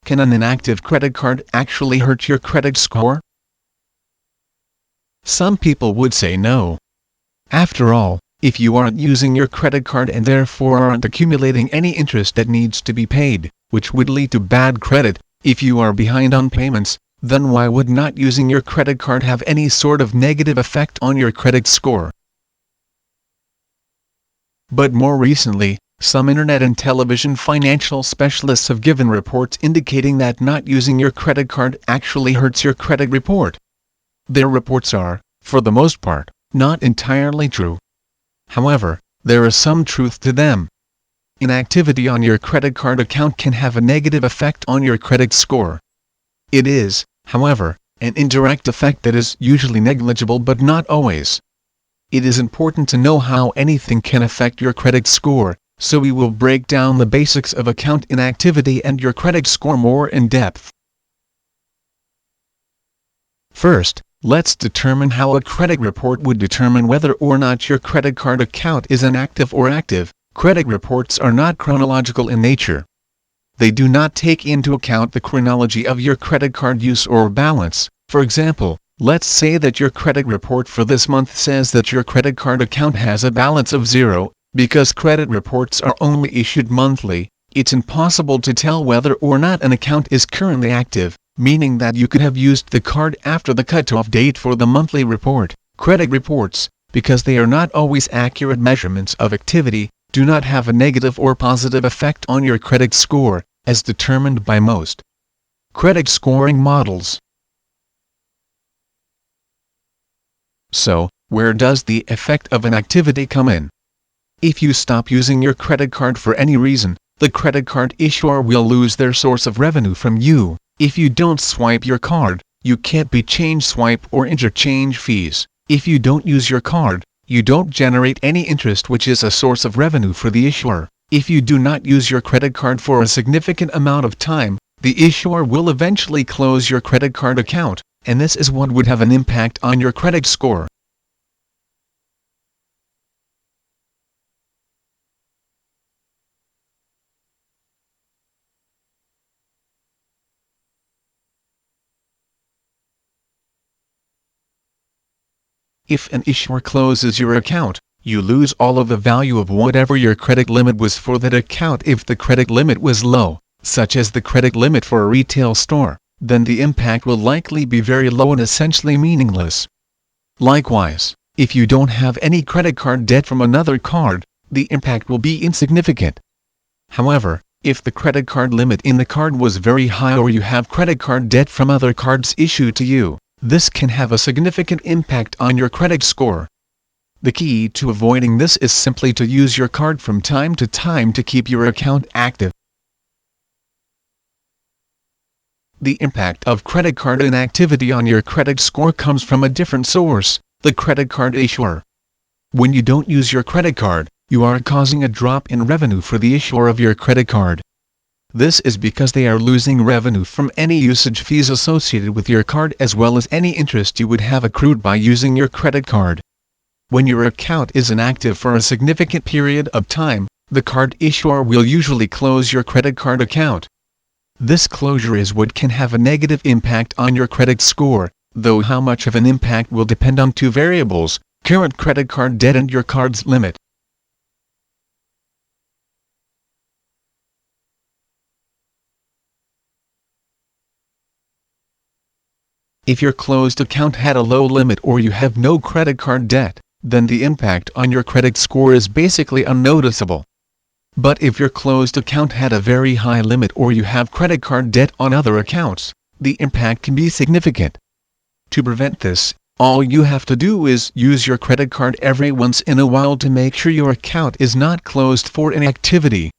can an inactive credit card actually hurt your credit score? Some people would say no. After all, if you aren't using your credit card and therefore aren't accumulating any interest that needs to be paid, which would lead to bad credit, if you are behind on payments, then why would not using your credit card have any sort of negative effect on your credit score? But more recently, some internet and television financial specialists have given reports indicating that not using your credit card actually hurts your credit report. Their reports are, for the most part, not entirely true. However, there is some truth to them. Inactivity on your credit card account can have a negative effect on your credit score. It is, however, an indirect effect that is usually negligible but not always. It is important to know how anything can affect your credit score, so we will break down the basics of account inactivity and your credit score more in depth. First, let's determine how a credit report would determine whether or not your credit card account is inactive or active. Credit reports are not chronological in nature. They do not take into account the chronology of your credit card use or balance. For example, let's say that your credit report for this month says that your credit card account has a balance of 0. Because credit reports are only issued monthly, it's impossible to tell whether or not an account is currently active, meaning that you could have used the card after the cutoff date for the monthly report. Credit reports, because they are not always accurate measurements of activity, do not have a negative or positive effect on your credit score, as determined by most credit scoring models. So, where does the effect of inactivity come in? If you stop using your credit card for any reason, the credit card issuer will lose their source of revenue from you. If you don't swipe your card, you can't be change swipe or interchange fees. If you don't use your card, you don't generate any interest, which is a source of revenue for the issuer. If you do not use your credit card for a significant amount of time, the issuer will eventually close your credit card account, and this is what would have an impact on your credit score. If an issuer closes your account, you lose all of the value of whatever your credit limit was for that account. If the credit limit was low, such as the credit limit for a retail store, then the impact will likely be very low and essentially meaningless. Likewise, if you don't have any credit card debt from another card, the impact will be insignificant. However, if the credit card limit in the card was very high or you have credit card debt from other cards issued to you, this can have a significant impact on your credit score. The key to avoiding this is simply to use your card from time to time to keep your account active. The impact of credit card inactivity on your credit score comes from a different source, the credit card issuer. When you don't use your credit card, you are causing a drop in revenue for the issuer of your credit card. This is because they are losing revenue from any usage fees associated with your card as well as any interest you would have accrued by using your credit card. When your account is inactive for a significant period of time, the card issuer will usually close your credit card account. This closure is what can have a negative impact on your credit score, though how much of an impact will depend on two variables: current credit card debt and your card's limit. If your closed account had a low limit or you have no credit card debt, then the impact on your credit score is basically unnoticeable. But if your closed account had a very high limit or you have credit card debt on other accounts, the impact can be significant. To prevent this, all you have to do is use your credit card every once in a while to make sure your account is not closed for inactivity.